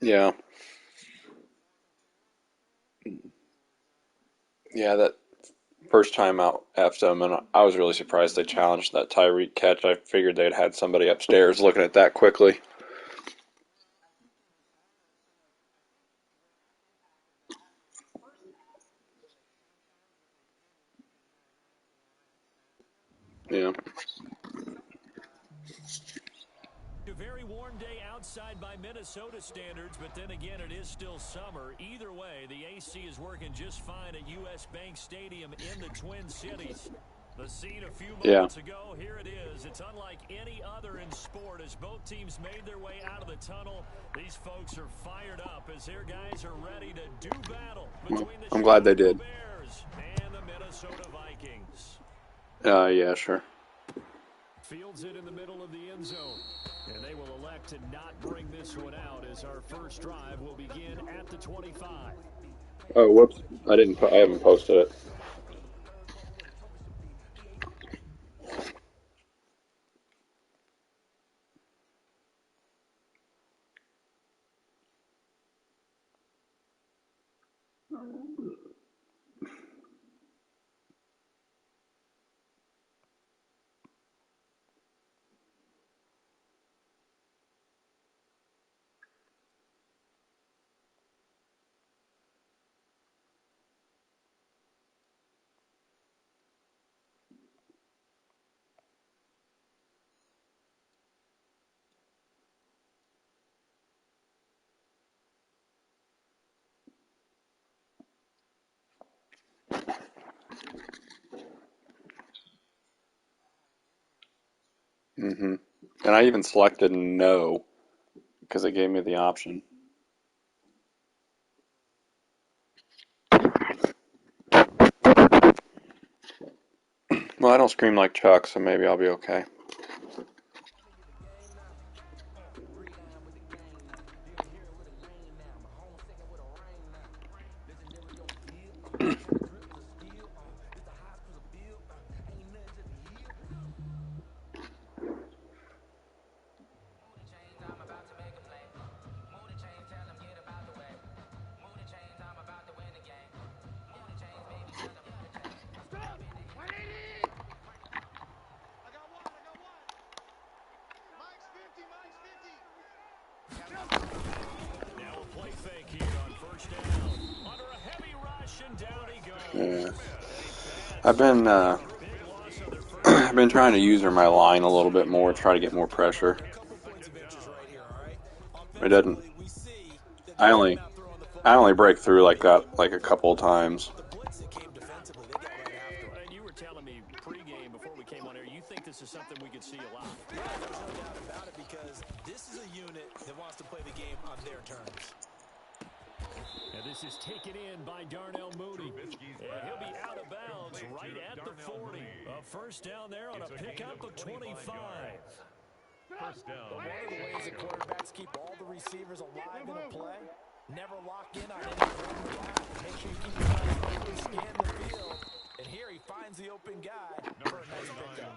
Yeah. Yeah, that first time out effed them, and I was really surprised they challenged that Tyreek catch. I figured they'd had somebody upstairs looking at that quickly. Yeah. A very warm day outside by Minnesota standards, but then again, it is still summer. Either way, the AC is working just fine at U.S. Bank Stadium in the Twin Cities. The scene a few Yeah. moments ago, here it is. It's unlike any other in sport as both teams made their way out of the tunnel. These folks are fired up as their guys are ready to do battle Well, between the I'm glad they Chicago did. Bears and the Minnesota Vikings. Yeah, sure. Fields it in the middle of the end zone. And they will elect to not bring this one out as our first drive will begin at the 25. Oh, whoops. I didn't. I haven't posted it. Hmm. And I even selected no because it gave me the option. Well, I don't scream like Chuck, so maybe I'll be okay. Now a play fake here on first down. Under a heavy rush, and down he goes. Yeah. And a bad I've been start there. Big loss on their first I've been carry. trying to use my line a little bit Second more, down. try to get more pressure. A couple points of interest right here, all right? It doesn't. Offensively, we see that they I came only out throwing the I football. only break through like Maybe that more like a couple of effectively. times. On the blitz that came defensively, they got right after him. And you were telling me pregame before we came on air, you think this is something we could see a lot. Yeah, there's no doubt about it because this is a unit that wants to play the game on their terms. And this is taken in by Darnell Mooney. And he'll be out of bounds right at the 40. A first down there on a pickup of 25. First down. But one of the ways that quarterbacks keep all the receivers alive in a play, never lock in on any one guy. Make sure you keep your eyes open, scan the field. And here he finds the open guy for a nice pickup.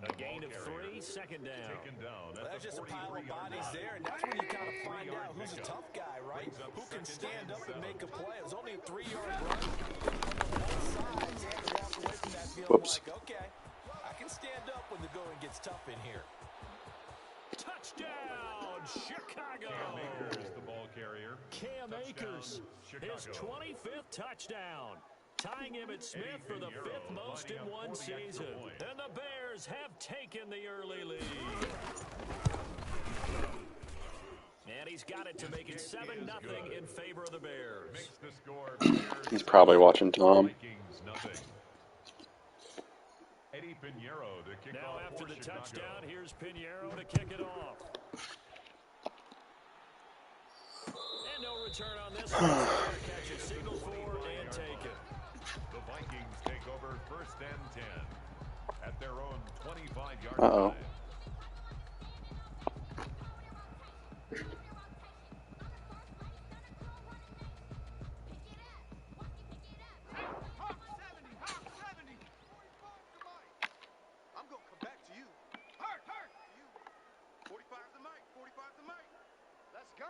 A gain of 3, second down. Well, that's just a pile of bodies there, and that's when you kind of find out who's a tough guy, right? Who can stand up and make a play. It was only a 3-yard run. Both sides had to walk away from that feeling Whoops. like, okay, I can stand up when the going gets tough in here. Touchdown, Chicago. Cam Akers, the ball carrier. Cam Akers, his 25th touchdown. Tying him at Smith for the 5th most in one season. And the Bears have taken the early lead. And he's got it to make it 7-0 in favor of the Bears. He's probably watching Tom. Now after the touchdown, here's Pinheiro to kick it off. And no return on this one. Catch a signal for and take it. The Vikings take over first and 10 at their own 25-yard Uh-oh. line. I'm going to come back to you. Hurt. You. 45's the mic. Let's go.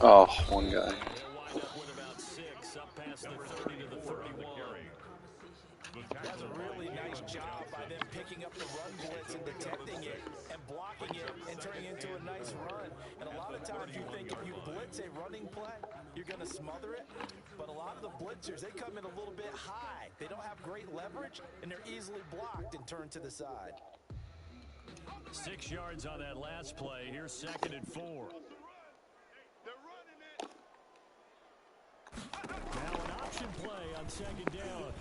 Oh, one guy. He'll wind up with about 6, up past the 30 to the 31. That's a really nice job by them picking up the run blitz and detecting it and blocking it and turning it into a nice run. And a lot of times you think if you blitz a running play, you're going to smother it. But a lot of the blitzers, they come in a little bit high. They don't have great leverage, and they're easily blocked and turned to the side. 6 yards on that last play. Here's 2nd and 4. They're running it. Now an option play on 2nd down.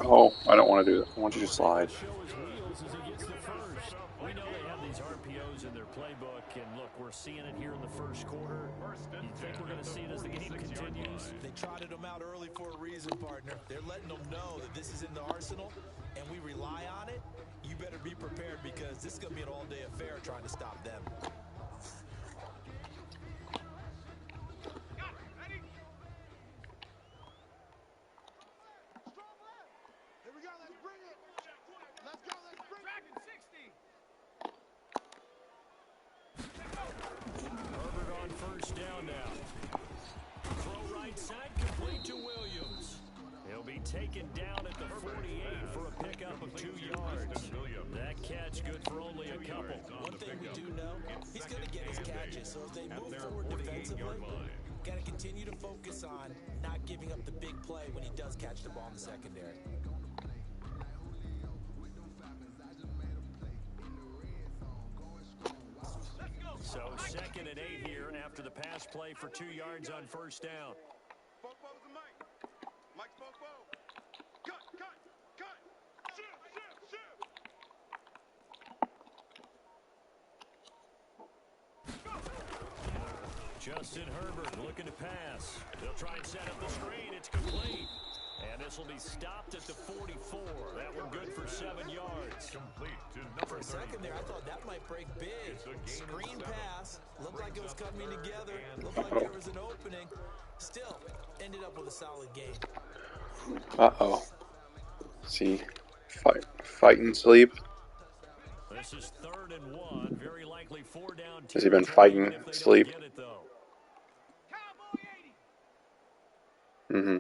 Oh, I don't want to do that. I want you to slide. Show his wheels as he gets the first. We know they have these RPOs in their playbook, and look, we're seeing it here in the first quarter. You think we're going to see it as the game continues? They trotted them out early for a reason, partner. They're letting them know that this is in the arsenal, and we rely on it. You better be prepared because this is going to be an all-day affair trying to stop them. Here we go. Let's bring it. Let's go. Let's bring it. 60. Herbert on first down now. Throw right side, complete to Williams. He'll be taken down at the 48 for a pickup of 2 yards. That catch good for only a couple. One thing we do know, he's going to get his catches. So as they move forward defensively, got to continue to focus on not giving up the big play when he does catch the ball in the secondary. So 2nd and 8 here after the pass play for 2 yards on first down. Fofo's the Mike. Mike's Fofo. Cut. Shoot. Justin Herbert looking to pass. They'll try and set up the screen. It's complete. And this will be stopped at the 44. That one good for 7 yards. Complete to number For a second there, I thought that might break big. Screen pass. Looked like it was coming together. Looked like there was an opening. Still, ended up with a solid game. Uh-oh. See? Fight and sleep. This is 3rd and 1. Very likely 4 down. Has he been fighting sleep? Get it, though. Cowboy 80. Mm-hmm.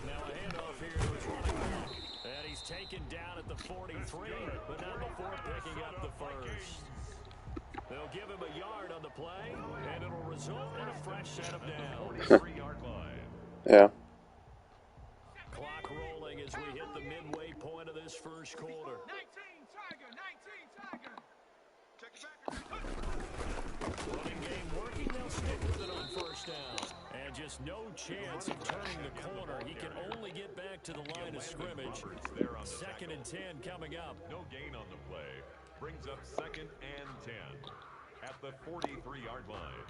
Now a handoff here to his running back. And he's taken down at the 43, but not before picking up the first. They'll give him a yard on the play, and it'll result in a fresh set of downs. 43-yard line. Yeah. Clock rolling as we hit the midway point of this first quarter. 19 Tiger. Check it back. Running game working, they'll stick with it on first down. And just no chance of turning the corner. He can only get back to the line of scrimmage. 2nd and 10 coming up. No gain on the play. Brings up 2nd and 10 at the 43-yard line.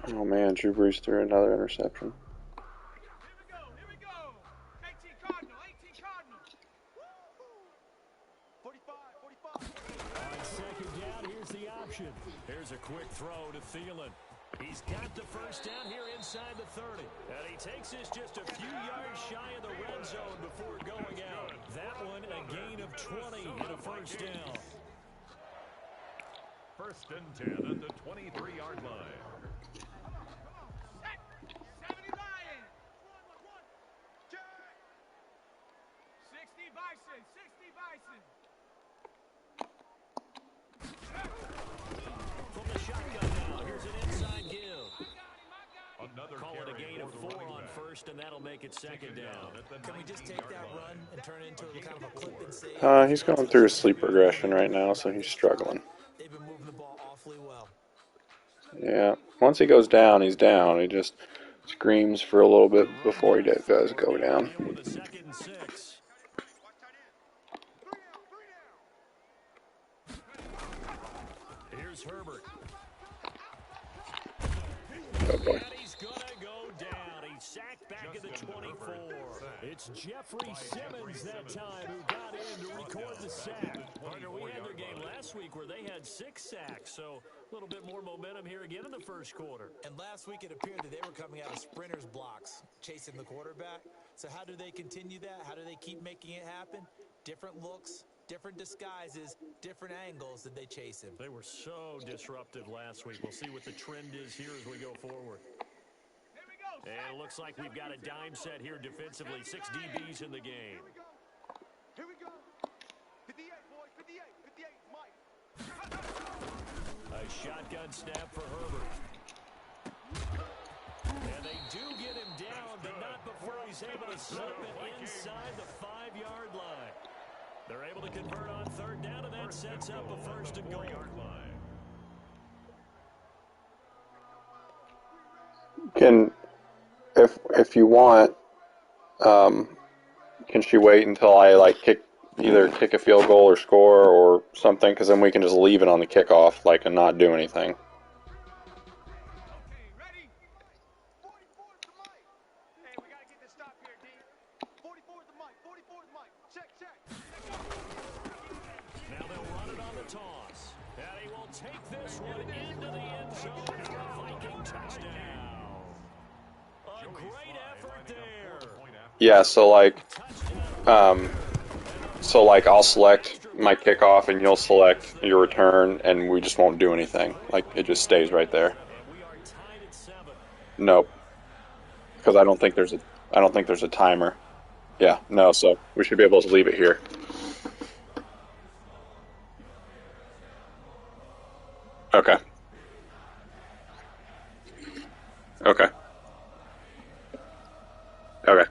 Oh man, Drew Brees threw another interception. Here we go. 18 Cardinal. 45. On 2nd down, here's the option. Here's a quick throw to Thielen. He's got the first down here inside the 30. And he takes this just a few yards shy of the red zone before going out. That one a gain of 20 and a first down. 1st and 10 at the 23-yard line. 70 Lions. 60 Bison. From the shotgun now, here's an inside give. Another Call it a carry gain of for the 4 running on back. first, and that'll make it 2nd down. At the Can we just take 19-yard that line. run and turn it into a kind of a clip and save? He's going through a sleep regression right now, so he's struggling. They've been moving the ball awfully well. Yeah. Once he goes down, he's down. He just screams for a little bit before he does go down. Deal with a 2nd and 6. Here's Herbert. Oh boy. And he's going to go down. He sacked back at the 24. It's Jeffrey Simmons that time who got in to record the sack. Partner, we had their game last week where they had 6 sacks, so a little bit more momentum here again in the first quarter. And last week it appeared that they were coming out of sprinters blocks, chasing the quarterback. So how do they continue that? How do they keep making it happen? Different looks, different disguises, different angles that they chase him. They were so disruptive last week. We'll see what the trend is here as we go forward. And it looks like we've got a dime set here defensively. 6 DBs in the game. Here we go. 58, boys. 58. 58, Mike. A shotgun snap for Herbert. And they do get him down, but not before he's able to slip it inside the 5-yard line. They're able to convert on third down, and that sets up a first and goal. If you want, can she wait until I either kick a field goal or score or something? Because then we can just leave it on the kickoff, and not do anything. Okay, ready? 44 is the mic. Hey, we got to get this stop here, D. 44 is the mic. 44 is Mike. Check, check. Now they'll run it on the toss. And he will take this one into the end zone for a Viking touchdown. A great effort there. Yeah, so I'll select my kickoff and you'll select your return, and we just won't do anything. It just stays right there. And we are tied at 7. Nope, because I don't think there's a timer. Yeah, no, so we should be able to leave it here. Okay. Okay. Okay.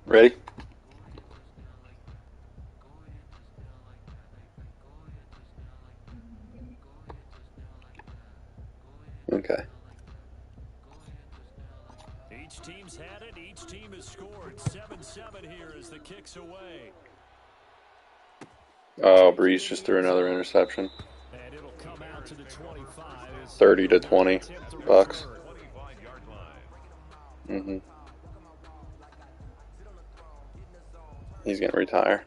Ready? Okay. Each team's had it. Each team has scored. 7-7 here as the kick's away. Oh, Breeze just threw another interception. And it'll come out to the 25. 30-20 Bucks. 25-yard line. Mm-hmm. He's gonna retire.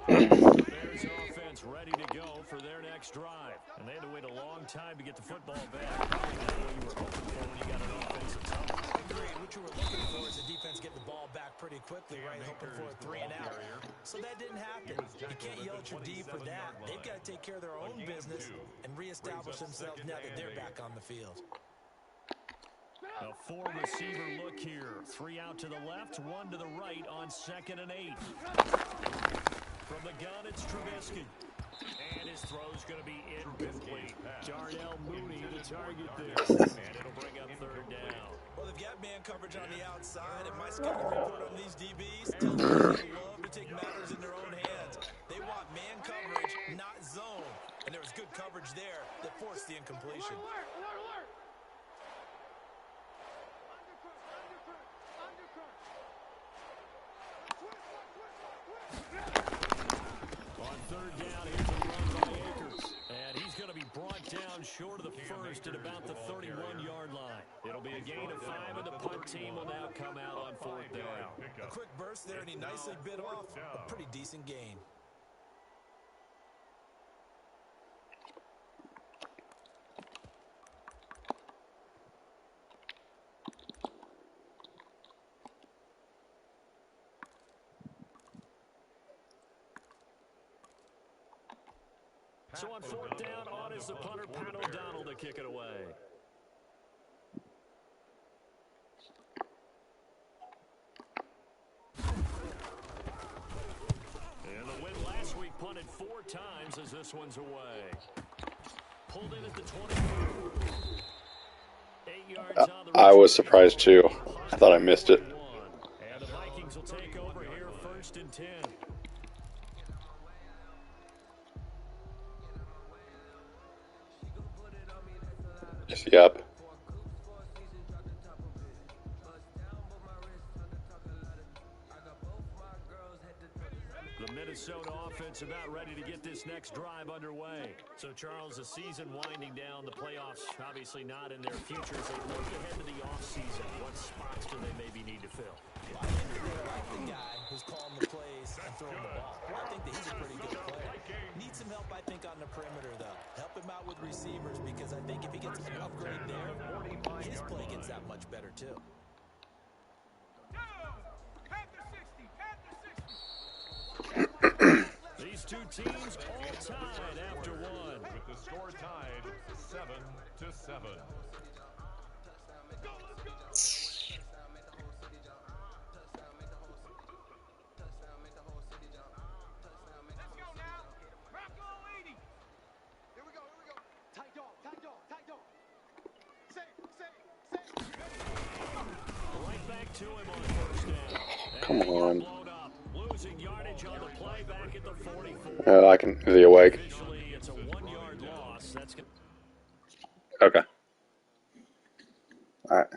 Bears offense ready to go for their next drive. And they had to wait a long time to get the football back. Probably not what you were hoping for when you got an offensive touchdown. Agreed. What you were looking for is the defense getting the ball back pretty quickly, right? Hoping for a 3 and out. So that didn't happen. You can't yell at your D for that. They've got to take care of their own business and reestablish themselves now that they're back on the field. A 4-receiver look here. 3 out to the left, 1 to the right on 2nd and 8. From the gun, it's Trubisky. And his throw's going to be incomplete. Darnell Mooney, the target there. And it'll bring up 3rd down. Well, they've got man coverage on the outside, and my scouting report on these DBs tells me they love to take matters in their own hands. They want man coverage, not zone. And there was good coverage there that forced the incompletion. On 3rd down, here's a run by Akers. And he's going to be brought down short of the first at about the 31-yard line. It'll be a gain of 5, and the punt team will now come out on 4th down. A quick burst there, and he nicely bit off a pretty decent gain. So on 4th down, on is the punter, Pat O'Donnell, to kick it away. And the win last week punted 4 times as this one's away. Pulled in at the 24. 8 yards on the I was surprised too. I thought I missed it. And the Vikings will take over here 1st and 10. Yep. The Minnesota offense about ready to get this next drive underway. So, Charles, the season winding down, the playoffs obviously not in their future. As they look ahead to the offseason, what spots do they maybe need to fill? I think they like the guy who's calling the plays and throwing the ball. I think that he's a pretty good player. Needs some help, I think, on the perimeter, though. Help him out with receivers, because I think if he gets an upgrade there, his play gets that much better, too. Panther 60, Panther 60. These two teams all tied after one. With the score tied 7-7. Let's go now. Rocco 80. Here we go. Tight dog. Safe. Right back to him on first down. Come And he got on. blown up. Losing yardage on the play back at the 44. I can be awake. Officially, it's a 1-yard loss. That's going Okay. All right.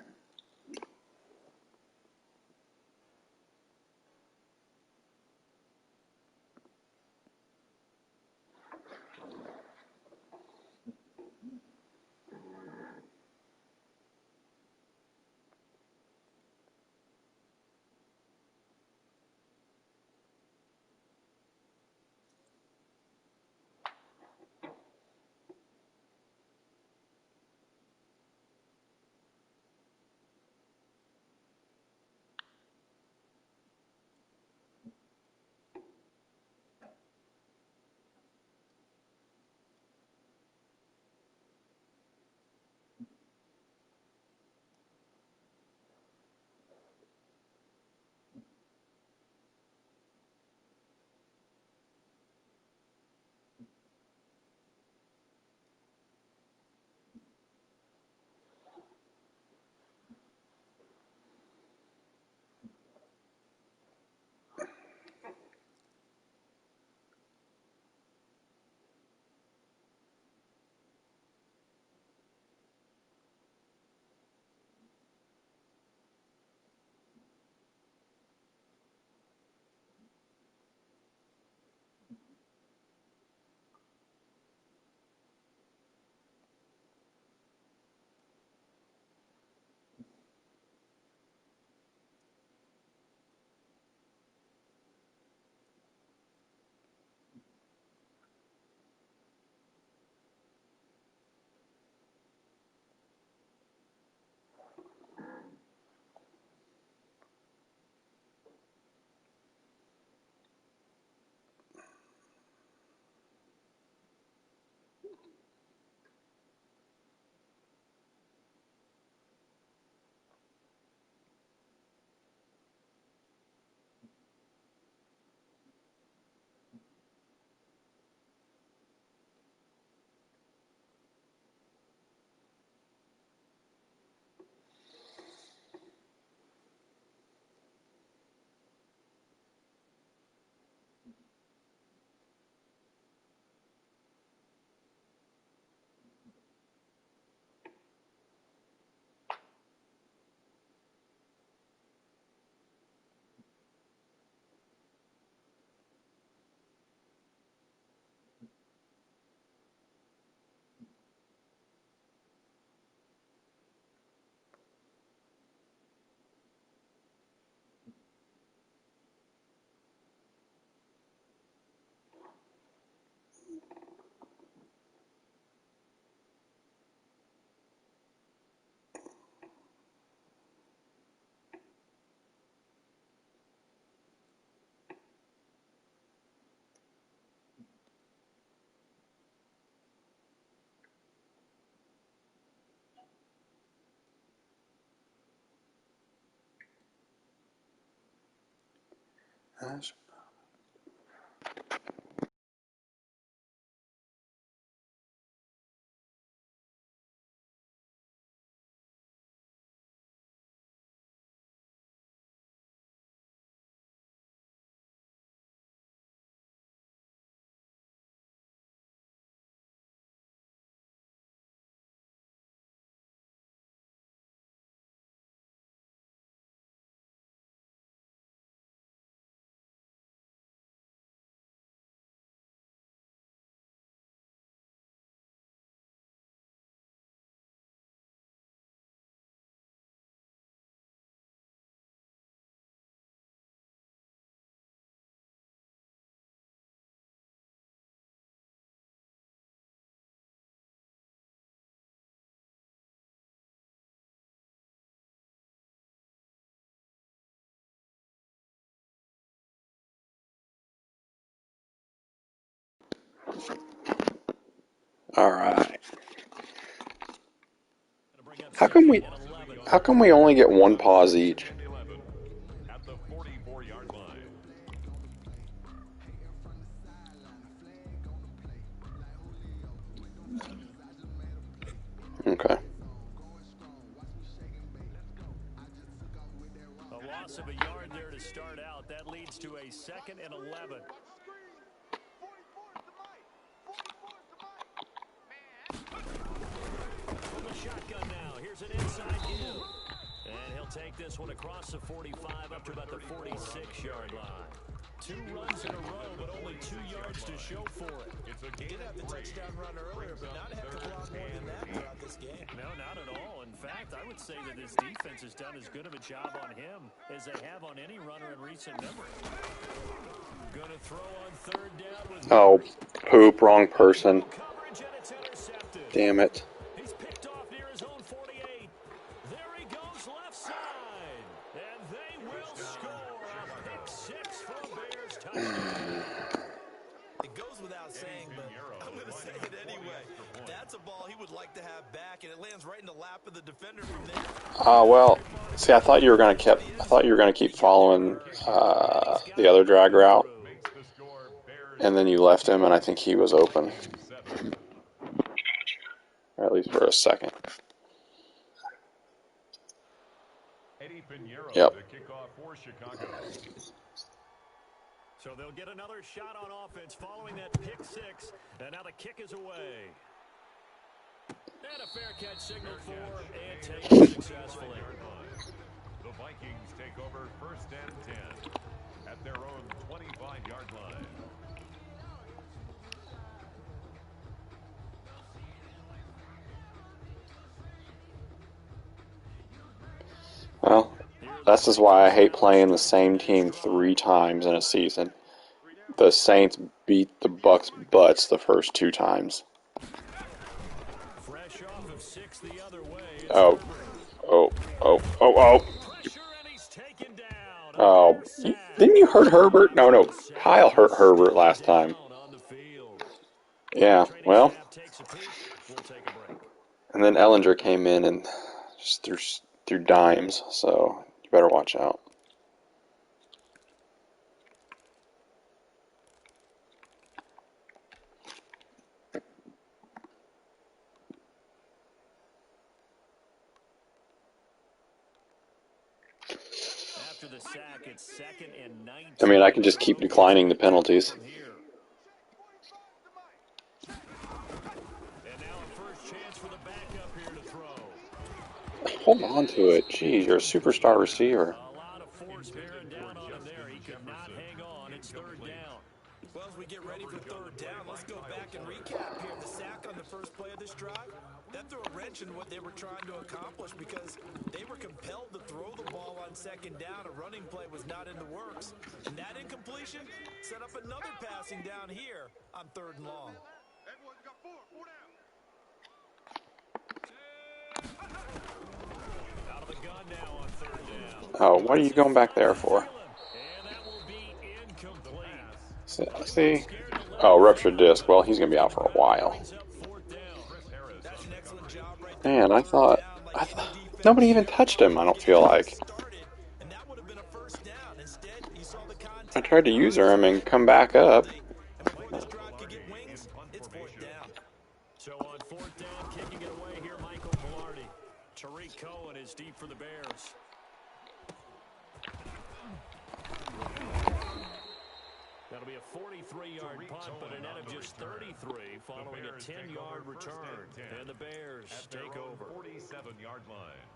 All right. How come Second we? and 11. How come we only get one pause each? 11 at the 44-yard line. Okay. A loss of a yard there to start out. That leads to a second and 11. From the shotgun now, here's an inside give. And he'll take this one across the 45 up to about the 46-yard line. 2 runs in a row, but only 2 yards to show for it. It's a Did gain have the of 3. touchdown run earlier, but not a heck of a lot more than that throughout this game. No, not at all. In fact, I would say that this defense has done as good of a job on him as they have on any runner in recent memory. Going to throw on third down with Oh, poop! Wrong person. coverage, and it's intercepted. Damn it. He's picked off near his own 48. There he goes left side. And they will score a pick 6 for a Bears touchdown. It goes without saying, but I'm going to say it anyway. That's a ball he would like to have back, and it lands right in the lap of the defender from there. Well, see, I thought you were gonna keep following the other drag route, Makes the score Bears and then you left him, and I think he was open, 7. or at least for a second. Eddie Pinheiro Yep. to kick off for Chicago. So they'll get another shot on offense following that pick 6. And now the kick is away. And a fair catch signaled for and taken successfully. The Vikings take over 1st and 10 at their own 25-yard line. Well, this is why I hate playing the same team 3 times in a season. The Saints beat the Bucks' butts the first 2 times. Fresh off of 6 the other way. It's Oh, oh. pressure, and he's taken down. Oh, didn't you hurt Herbert? No. Kyle hurt Herbert last time. On the field. Yeah, Training well, staff takes a peek. We'll take a break. and then Ellinger came in and just threw dimes, so you better watch out. After the sack, it's 2nd and 19. I mean, I can just keep declining the penalties. From here. And now a first chance for the backup here to throw. Hold on to it. Geez, you're a superstar receiver. A lot of force bearing down on him there. He could not hang on. It's 3rd down. Well, as we get ready for 3rd down, let's go back and recap here. The sack on the first play of this drive, that threw a wrench in what they were trying to accomplish because they were compelled to throw the ball on 2nd down. A running play was not in the works. And that incompletion set up another passing down here on 3rd and long. Everyone's got 4 down. Out of the gun now on 3rd down. Oh, what are you going back there for? And that will be incomplete. See? Oh, ruptured disc. Well, he's going to be out for a while. Brings up 4th down. That's an excellent job right there. Man, I thought nobody even touched him, I don't feel like. And that would have been a first down. Instead, you saw the contact. I tried to use him and come back up. And before this drive could get wings, it's 4th down. So on 4th down, kicking it away here, Michael Velarde. Tariq Cohen is deep for the Bears. That'll be a 43-yard punt, but a net of just 33 following a 10-yard return. And the Bears take over. 47-yard line.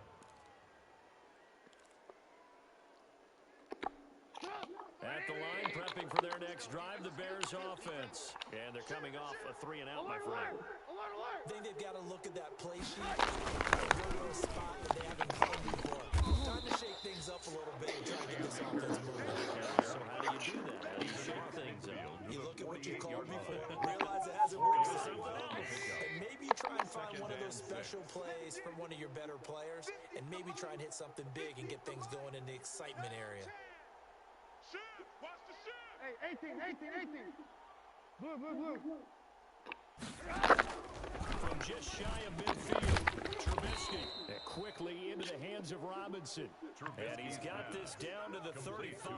At the line, prepping for their next drive, the Bears offense. And they're coming off a 3-and-out, my friend. I think they've got to look at that play sheet and go to a spot that they haven't gone before. Time to shake things up a little bit and try to get this offense moving. So how do you do that? How do you shake things up? You look at what you called before, realize it hasn't worked for someone else, and maybe try and find one of those special plays from one of your better players, and maybe try and hit something big and get things going in the excitement area. Watch the shit. Hey, 18. Blue. From just shy of midfield, Trubisky quickly into the hands of Robinson. And he's got this down to the 35.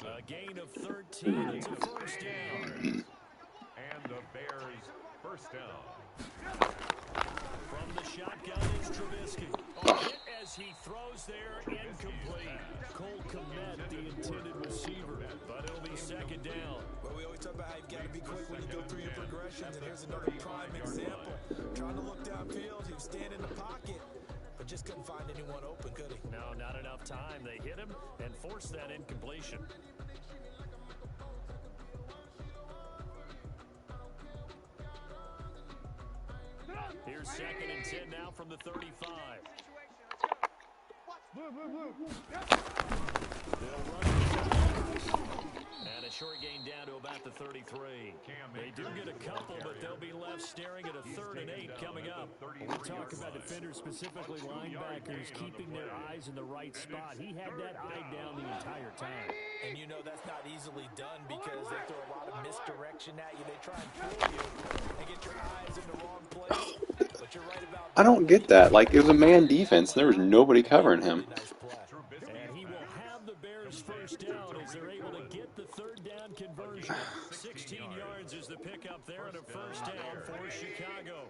A gain of 13. It's a first down. And the Bears first down. From the shotgun is Trubisky. Hit as he throws there, incomplete. Cole Kmet, the intended receiver, but it'll be second down. Well, we always talk about how you've got to be quick when you go through your progressions, and here's another prime example. Trying to look downfield, he was standing in the pocket, but just couldn't find anyone open, could he? No, not enough time. They hit him and forced that incompletion. Here's second and 10 now from the 35. They'll run and a short gain down to about the 33. They do get a couple, but they'll be left staring at a 3rd and 8 coming up. We talk about defenders, specifically linebackers, keeping their eyes in the right spot. He had that eye down the entire time. And you know that's not easily done because they throw a lot of misdirection at you. They try and fool you and get your eyes in the wrong place. But you're right about I don't get that. Like, it was a man defense, and there was nobody covering him. And he will have the Bears first down as they're able to get the 3rd down conversion. 16 yards is the pickup there and a first down for Chicago.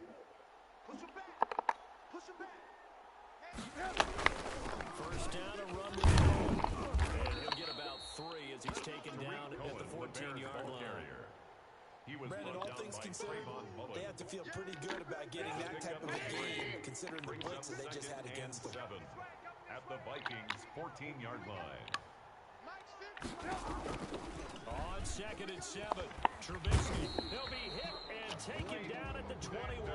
First down, a run with him. And he'll get about 3 as he's taken down at the 14-yard line. Brandon, all things considered, they have to feel pretty good about getting that type of a game, considering the blitz that they just had against them. At the Vikings 14-yard line. On 2nd and 7, Trubisky. He'll be hit and taken down at the 21.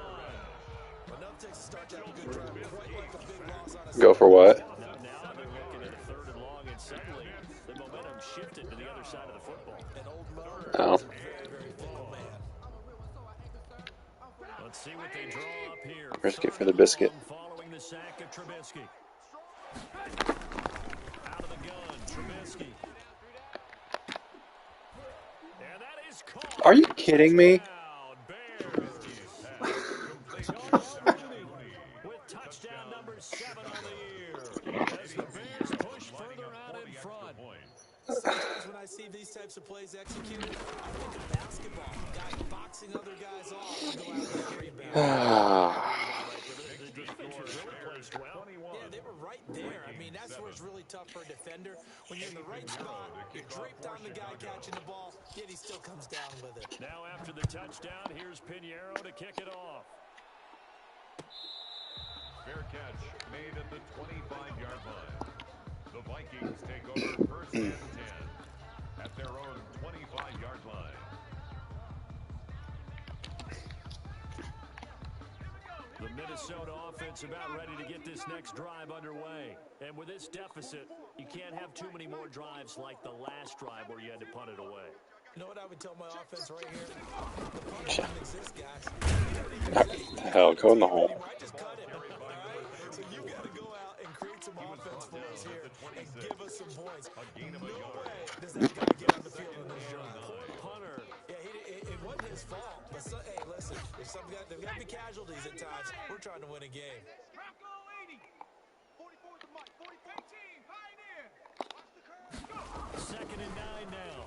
Enough to start that good drive, quite like a big loss on a Go for what? Now they're looking at a 3rd and long, and suddenly the momentum shifted to the other side of the football. an old motor. Oh. Very, very fickle man. Let's see what they draw up here. Risk it for the biscuit. Following the sack of Trubisky. Out of the gun, Trubisky. And that is caught. Are you kidding me? With touchdown number 7 on the year. As the Bears push further out in front. Sometimes when I see these types of plays executed, I think of basketball. Guys boxing other guys off and go out and get a rebound. The defense was really placed well. Yeah, they were right there. I mean, that's where it's really tough for a defender. When you're in the right spot, you're draped on the guy catching the ball, yet he still comes down with it. Now after the touchdown, here's Pinheiro to kick it off. Fair catch made at the 25-yard line. The Vikings take over first and 10 at their own 25-yard line. The Minnesota offense about ready to get this next drive underway. And with this deficit, you can't have too many more drives like the last drive where you had to punt it away. You know what I would tell my offense right here? The punter doesn't exist, guys. Hell, go in the hole. I just cut him. All right? So you got to go out and create some offense for us here and give us some points. No way does that guy get on the field in this drive. Punter. Yeah, it wasn't his fault. But hey, listen, there's got to be casualties at times. We're trying to win a game. Bronco 80. 44 with the mic. 44 team. Pioneer. Watch the curve. Go. 2nd and 9 now.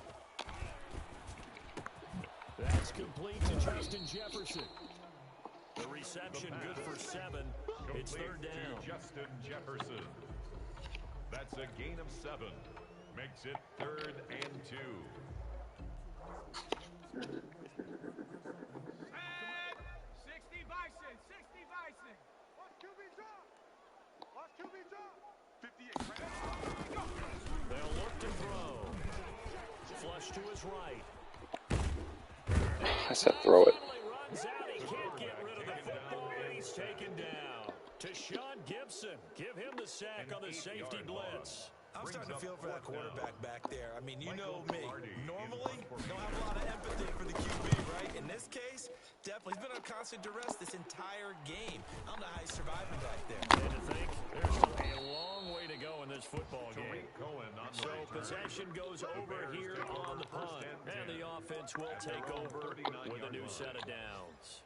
That's complete to Justin Jefferson. The reception good for 7. It's 3rd down. Justin Jefferson. That's a gain of 7. Makes it 3rd and 2. And 60 Bison. 60 Bison. Watch QB drop. Watch QB drop. 58. Go. They'll look to throw. Flush to his right. I said throw it. Runs out. He can't get rid of the football, and he's taken down. To Sean Gibson. Give him the sack on the safety blitz. I'm starting to feel for that quarterback back there. I mean, you know me. Normally, don't have a lot of empathy for the QB, right? In this case, definitely. He's been on constant duress this entire game. I don't know how he's surviving back there. And to think, there's still a long way to go in this football game. So possession goes over here on the punt. And the offense will take over with a new set of downs.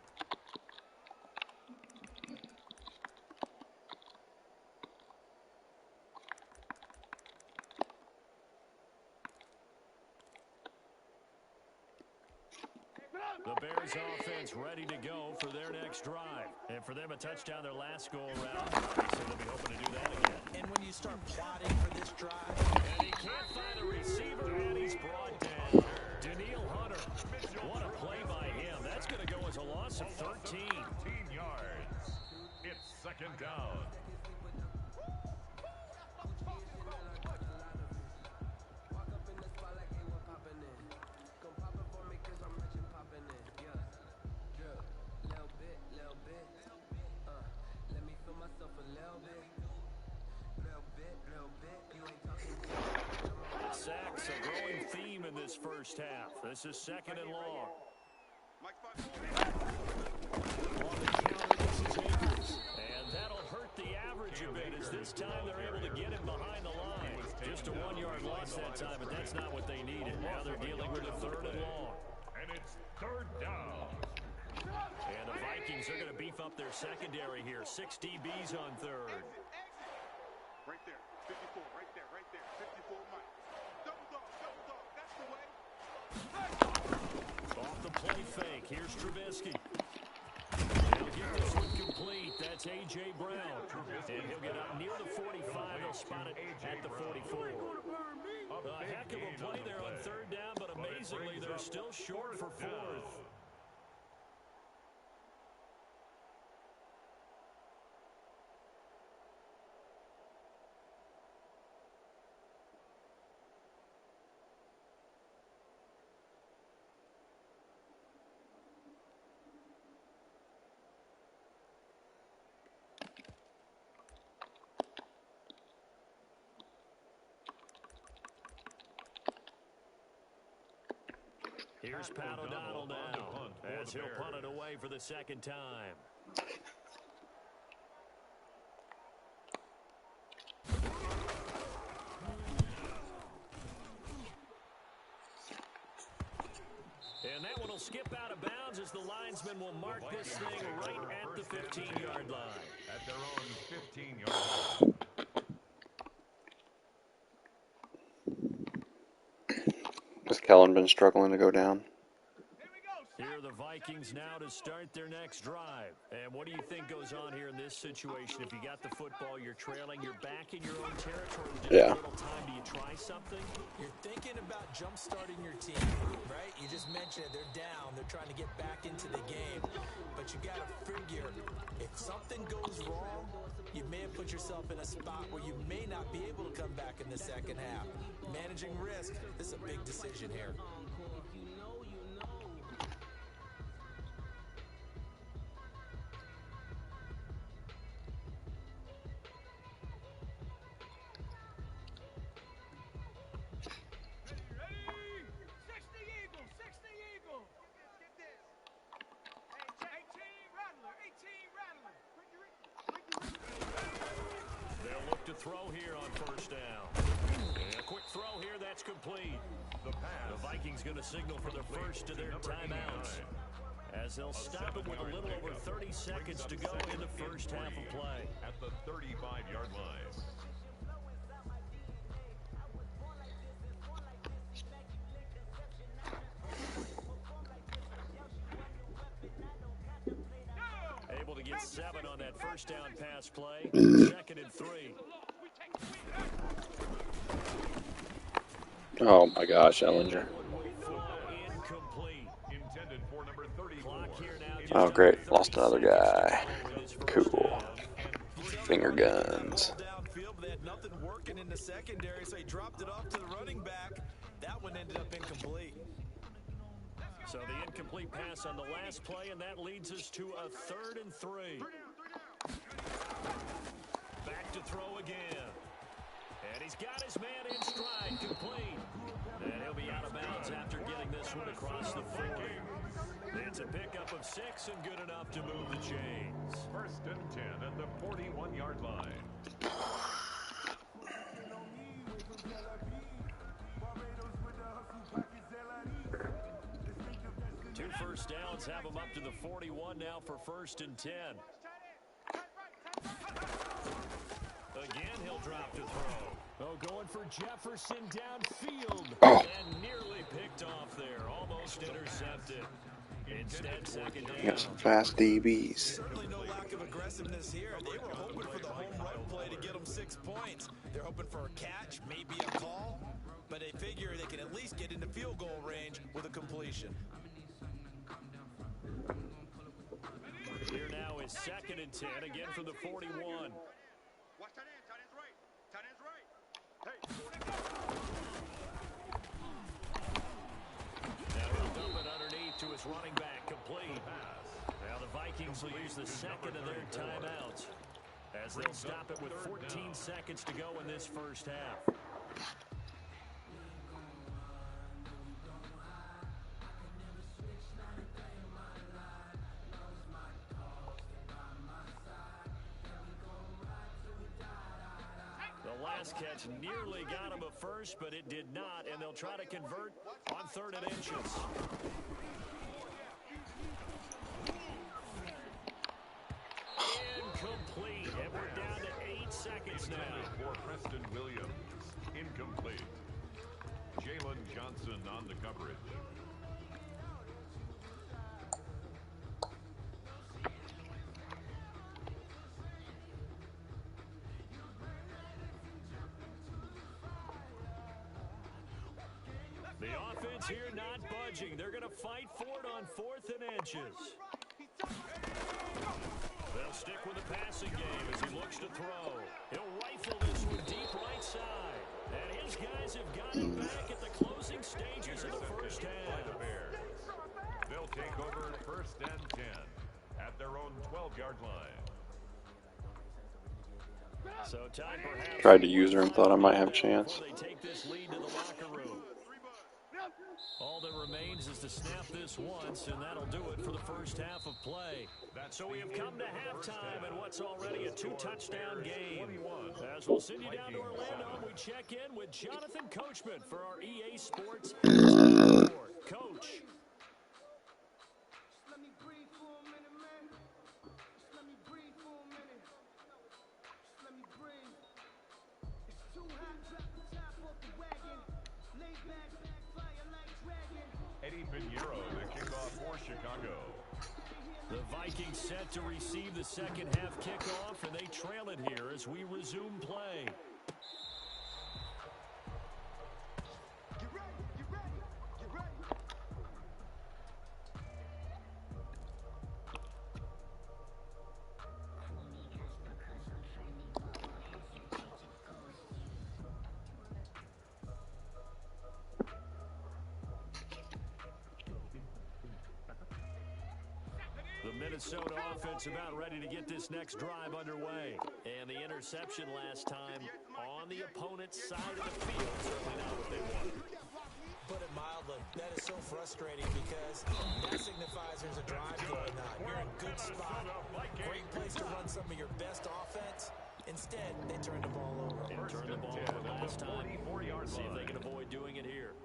The Bears offense ready to go for their next drive. And for them, a touchdown their last go-around. So they'll be hoping to do that again. And when you start plotting for this drive, And he can't find a receiver, and he's brought down. Daniil Hunter, what a play by him. That's going to go as a loss of 13. 13 yards. It's second down. Sacks, a growing theme in this first half. This is second and long. On the counter, this is Akers. And that'll hurt the average a bit as this time they're able to get him behind the line. Just a 1-yard loss that time, but that's not what they needed. Now they're dealing with a third and long. And it's third down. And the Vikings are going to beef up their secondary here. 6 DBs on third. Right there. 54. Right there. Right there. 54 Mike. Double dog. Double dog. That's the way. Off the play fake. Here's Trubisky. He'll get this one complete. That's A.J. Brown. And he'll get up near the 45. They'll spot it at the 44. A heck of a play there on third down, but amazingly, they're still short for fourth. Here's Pat O'Donnell now as he'll punt it away for the second time. And that one will skip out of bounds as the linesman will mark this thing right at the 15-yard line. At their own 15-yard line. Has Kellen been struggling to go down? Here are the Vikings now to start their next drive. And what do you think goes on here in this situation? If you got the football, you're trailing, you're back in your own territory. Yeah. A little time. Do you try something? you're thinking about jump-starting your team, right? You just mentioned it. They're down. They're trying to get back into the game. But you got to figure, if something goes wrong, you may have put yourself in a spot where you may not be able to come back in the second half. Managing risk, this is a big decision here. Throw here on first down. And a quick throw here, that's complete. The Vikings going to signal for the first of their timeouts as they'll stop it with a little over 30 seconds to go in the first half of play. At the 35-yard line. Able to get 7 on that first down pass play. Second and 3. Oh my gosh, Ellinger. Oh great, lost another guy. Cool. Finger guns. They had nothing working in the secondary, so he dropped it off to the running back. That one ended up incomplete. So the incomplete pass on the last play, and that leads us to a 3rd and 3. Back to throw again. And he's got his man in stride, complete. And he'll be out of bounds after getting this one across the 40. It's a pickup of 6 and good enough to move the chains. 1st and 10 at the 41-yard line. Two first downs have them up to the 41 now for 1st and 10. Again, he'll drop to throw. Oh, going for Jefferson downfield. Oh. And nearly picked off there. Almost intercepted. Instead, 2nd down. You got some fast DBs. Certainly no lack of aggressiveness here. They were hoping for the home run play to get them 6 points. They're hoping for a catch, maybe a call, but they figure they can at least get into field goal range with a completion. Here now is 2nd and 10, again from the 41. Watch tight end. Tight end's right. Tight end's right. Hey. Now he'll dump it underneath to his running back, complete. Now the Vikings will use the 2nd of their timeouts as they'll stop it with 14 seconds to go in this 1st half. The last catch nearly got him a first, but it did not, and they'll try to convert on 3rd and inches. Incomplete, and we're down to 8 seconds now. For Preston Williams, incomplete. Jalen Johnson on the coverage. The offense here not budging. They're going to fight for it on 4th and inches. They'll stick with the passing game as he looks to throw. He'll rifle this one deep right side. And his guys have got him back at the closing stages of the 1st half. They'll take over 1st and 10 at their own 12-yard line. So time perhaps Tried to use her and thought I might have a chance. before they take this lead to the locker room. All that remains is to snap this once, and that'll do it for the 1st half of play. So we have come to halftime in what's already a 2-touchdown game. As we'll send you down to Orlando, we check in with Jonathan Coachman for our EA Sports report. Coach. Let me breathe for a minute, man. Just let me breathe for a minute. Just let me breathe. It's too hot, drop the top off the wagon. Lay back, fire like dragon. Eddie Pinheiro, the kickoff for Chicago. The Vikings set to receive the 2nd half kickoff, and they trail it here as we resume play. Get ready, get ready, get ready. The Minnesota offense about ready to get this next drive underway. And the interception last time on the opponent's side of the field. Certainly not what they wanted. Put it mildly, that is so frustrating because that signifies there's a drive going on. You're in a good spot, great place to run some of your best offense. Instead, they turn the ball over. They turned the ball over last time. See if they can avoid doing it here.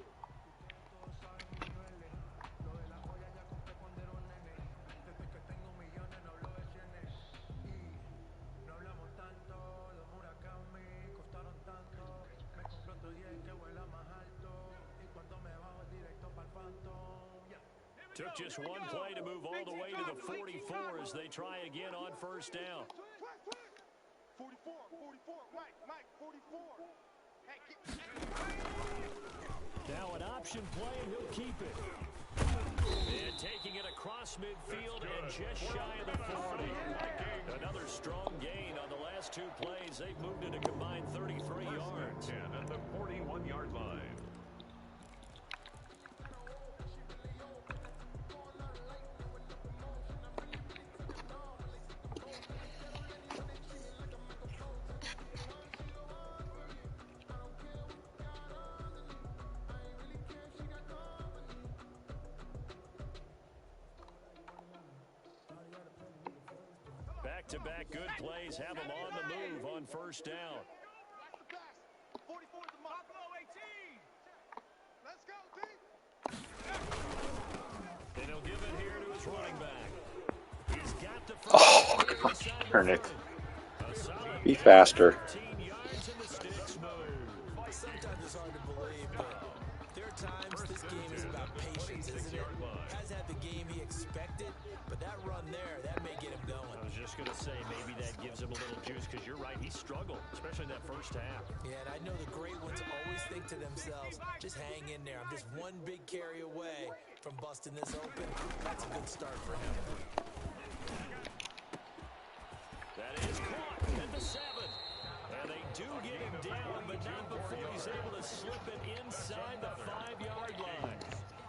Took just one play to move all the way to the 44 as they try again on 1st down. 44, Mike, 44. Now an option play, and he'll keep it. And taking it across midfield and just shy of the 40. Another strong gain on the last 2 plays. They've moved it a combined 33 yards. 10 at the 41-yard line. Back-to-back good plays have them on the move on first down. And he'll give it here to his running back. He's got the first Oh, down inside darn the it. 30. A solid Be gain of faster. 13 yards in the sticks move. Sometimes it's hard to believe, but there are times this game is about patience, isn't it? Has had the game he expected, but that run there, that may get him going. I was just going to say, maybe that gives him a little juice, because you're right, he struggled, especially in that first half. Yeah, and I know the great ones always think to themselves, just hang in there. I'm just one big carry away from busting this open. That's a good start for him. That is caught at the 7. And they do get him down, but not before he's able to slip it inside the 5-yard line.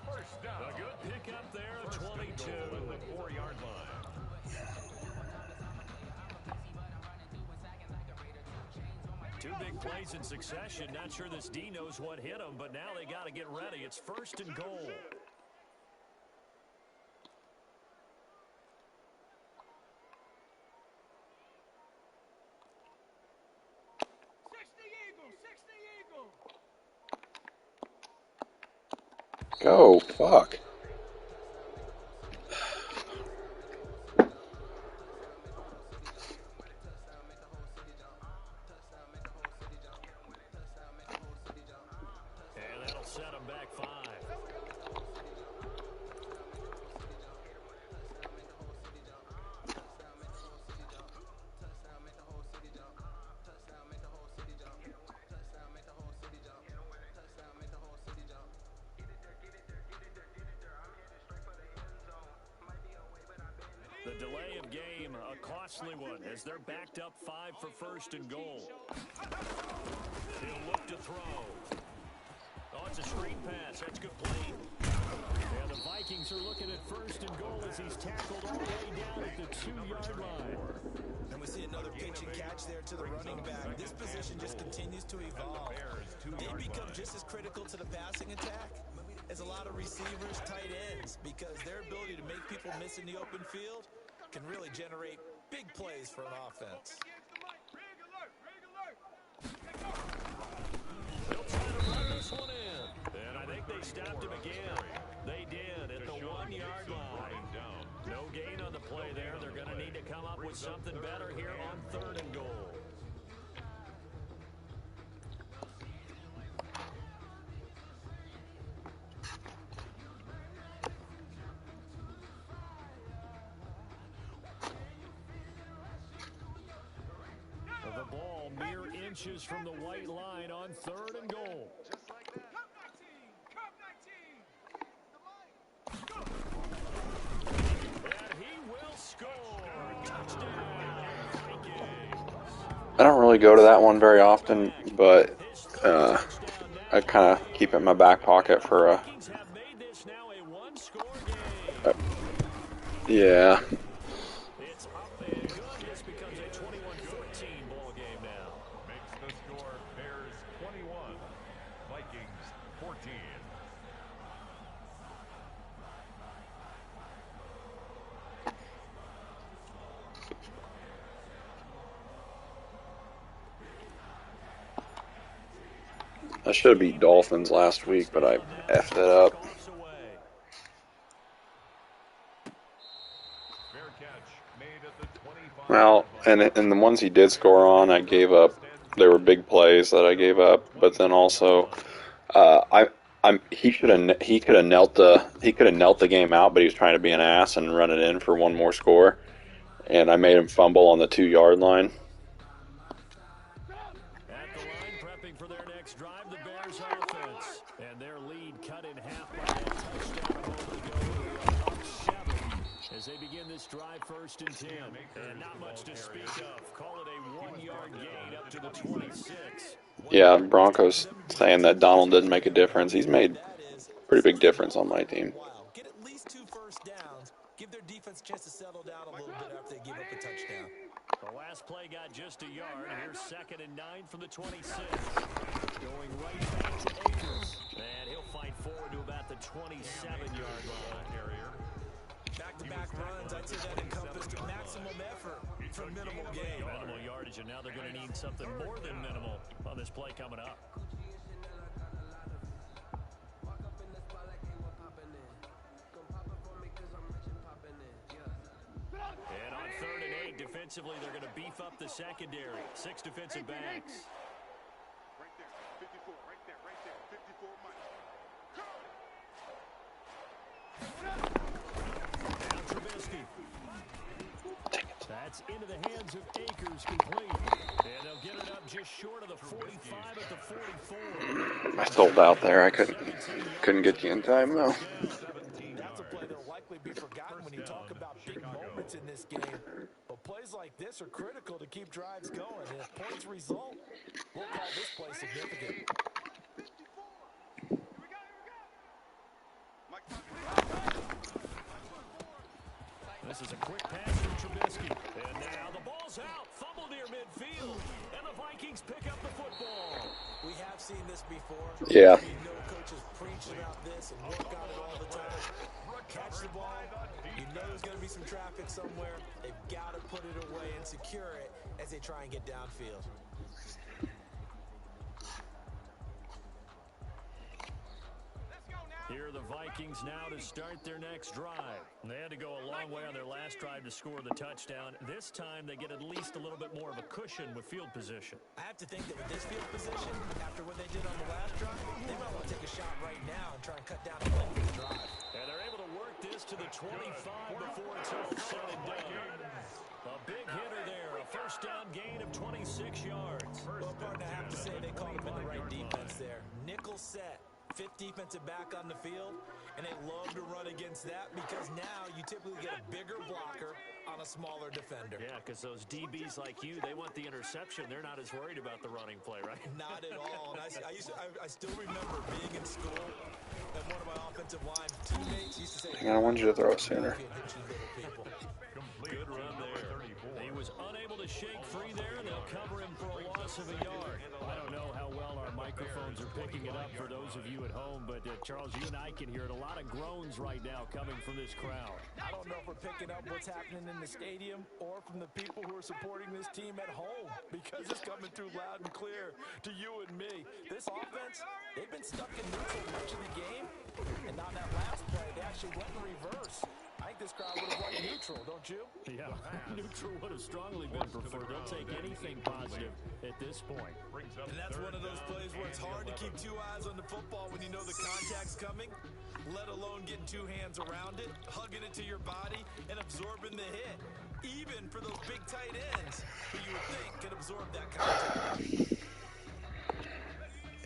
A good pickup there of 22. At the 4-yard line. Two big plays in succession. Not sure this D knows what hit him, but now they got to get ready. It's 1st and goal. Go, fuck. And that'll set him back 5. The delay of game, a costly one, as they're backed up 5 for 1st and goal. He'll look to throw. Oh, it's a screen pass. That's complete. And the Vikings are looking at 1st and goal as he's tackled all the way down at the 2-yard line. And we see another pitch and catch there to the running back. This position just continues to evolve. They become just as critical to the passing attack as a lot of receivers, tight ends, because their ability to make people miss in the open field can really generate big plays for an offense. They'll try to run this one in. And I think they stopped him again. They did at the 1-yard line. No gain on the play there. They're going to need to come up with something better here on 3rd and goal. The ball mere inches from the white line on 3rd and goal. And he will score. Touchdown, Vikings. I don't really go to that one very often, but I kind of keep it in my back pocket for a. Vikings have made this now a one-score game. Yeah. It's up and good. This becomes a 21-14 ball game now. Makes the score Bears 21, Vikings 14. I should have beat Dolphins last week, but I effed it up. Coughs away. Fair catch made at the 25. Well, and the ones he did score on, I gave up. There were big plays that I gave up, but then also, he could have knelt the game out, but he was trying to be an ass and run it in for one more score, and I made him fumble on the 2-yard line. At the line, prepping for their next drive, the Bears offense. And their lead cut in half by that touchdown a moment ago. Up 7 as they begin this drive 1st and 10. And not much to speak of. Call it a 1-yard gain up to the 26. Yeah, Broncos saying that Donald didn't make a difference. He's made a pretty big difference on my team. Get at least 2 first downs. Give their defense a chance to settle down a little bit after they give up a touchdown. The last play got just a yard. Here's 2nd and 9 from the 26. Going right back to Akers. And he'll fight forward to about the 27-yard line. Back-to-back runs, I'd say that encompassed maximum effort Great for minimal gain. Minimal yardage, and now they're going to need something more than minimal on this play coming up. And on 3rd and 8, defensively, they're going to beef up the secondary. 6 defensive backs. Right there, 54, right there, 54 Mike. Now Trubisky. That's into the hands of Akers, complete. And they'll get it up just short of the 45 at the 44. I sold out there. I couldn't get you in time though. That's a play that'll likely be forgotten when you talk about big moments in this game. But plays like this are critical to keep drives going. And if points result, we'll call this play significant. This is a quick pass from Trubisky. And now the ball's out. Fumble near midfield. And the Vikings pick up the football. We have seen this before. Yeah. We know coaches preach about this and work on it all the time. Catch the ball. You know there's going to be some traffic somewhere. They've got to put it away and secure it as they try and get downfield. Here are the Vikings now to start their next drive. They had to go a long way on their last drive to score the touchdown. This time they get at least a little bit more of a cushion with field position. I have to think that with this field position, after what they did on the last drive, they might want to take a shot right now and try and cut down the length of the drive. And they're able to work this to the 25 before it's all said and done. A big hitter there, a first down gain of 26 yards. Well, partner, I have to say they called him in the right defense there. Nickel set. 5th defensive back on the field, and they love to run against that because now you typically get a bigger blocker on a smaller defender. Yeah, because those DBs like you, they want the interception. They're not as worried about the running play, right? Not at all. And I still remember being in school, and one of my offensive line teammates used to say, I wanted you to throw it sooner. Good run there. He was unable to shake free there, and they'll cover him for a loss of a yard. I don't know how well our microphones are picking it up for those of you at home, but Charles, you and I can hear it. A lot of groans right now coming from this crowd. I don't know if we're picking up what's happening in the stadium or from the people who are supporting this team at home because it's coming through loud and clear to you and me. This offense, they've been stuck in neutral much of the game, and on that last play, they actually went in reverse. I think this crowd would have liked neutral, don't you? Yeah, neutral would have strongly been preferred. They'll take anything positive at this point. And that's one of those plays where it's hard to keep 2 eyes on the football when you know the contact's coming, let alone getting 2 hands around it, hugging it to your body, and absorbing the hit, even for those big tight ends who you would think can absorb that contact.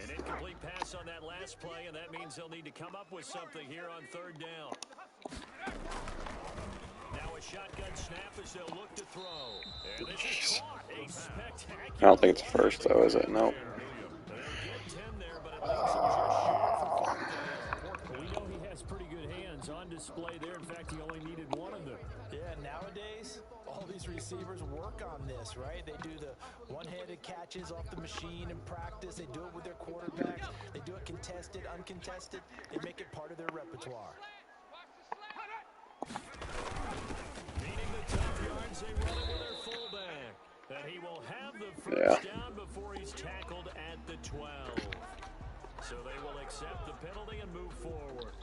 An incomplete pass on that last play, and that means they'll need to come up with something here on 3rd down. Now a shotgun snap as they'll look to throw. And this is caught. A spectacular. I don't think it's first though, is it? Nope. They'll get 10 there, but it leaves him just short for 4th down. We know he has pretty good hands on display there. In fact, he only needed one of them. Yeah, nowadays, all these receivers work on this, right? They do the one-handed catches off the machine in practice. They do it with their quarterbacks. They do it contested, uncontested. They make it part of their repertoire. Meaning the tough yards, they run it with their fullback. And he will have the first down before he's tackled at the 12. So they will accept the penalty and move forward.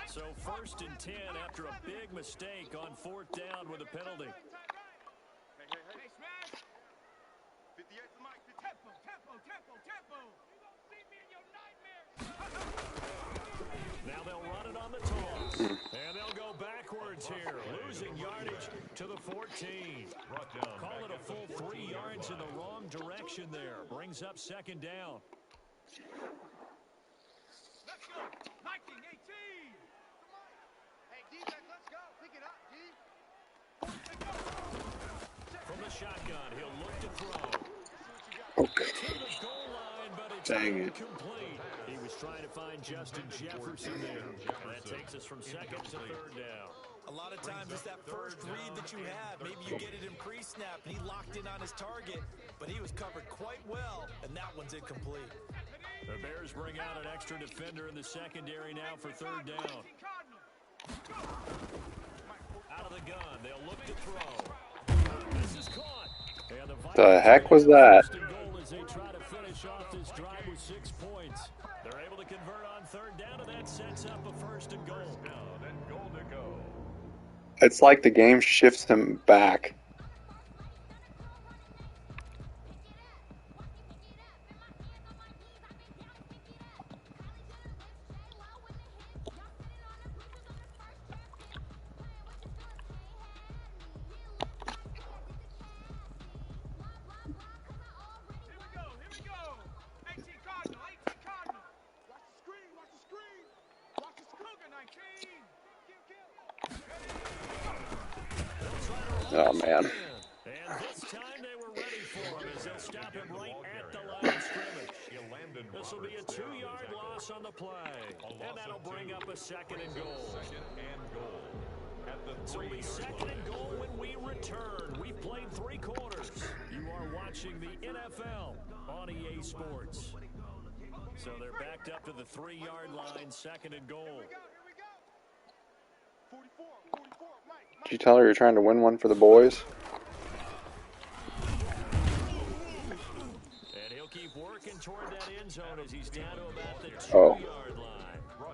So 1st and 10 after a big mistake on 4th down with a penalty. Hey, Smash! 58 to Mike. Tempo. You gonna see me in your nightmares. Now they'll run it on the toss. And they'll go backwards here, losing yardage to the 14. Call it a full 3 yards in the wrong direction there. Brings up 2nd down. Let's go. 19-18. Hey, defense, let's go. Pick it up, G. From the shotgun, he'll look to throw. Okay. To the goal line, but it's Dang it. incomplete. He was trying to find Justin Jefferson there. That takes us from 2nd to 3rd down. A lot of times it's that first read that you have. Maybe you get it in pre-snap, and he locked in on his target, but he was covered quite well, and that one's incomplete. The Bears bring out an extra defender in the secondary now for third down. Out of the gun, they'll look to throw. This is caught. And the The Vikings heck was bring up that? first and goal as they try to finish off this drive with 6 points. They're able to convert on third down, and that sets up a first and goal. Down and goal to go. It's like the game shifts him back. Here we go. 18 Cardinal, 18 Cardinal. Watch the screen, watch the screen. Watch this Cougar, 19. Oh man. And this time they were ready for him as they'll stop him right at the line of scrimmage. This will be a 2-yard loss on the play. And that'll bring up a second and goal. Second and goal. At the So it'll be second and goal when we return. We've played 3 quarters. You are watching the NFL on EA Sports. So they're backed up to the 3-yard line, second and goal. Here we go. 44, 44, Mike. Did you tell her you're trying to win one for the boys? And he'll keep working toward that end zone as he's down to about the Oh. 2-yard line.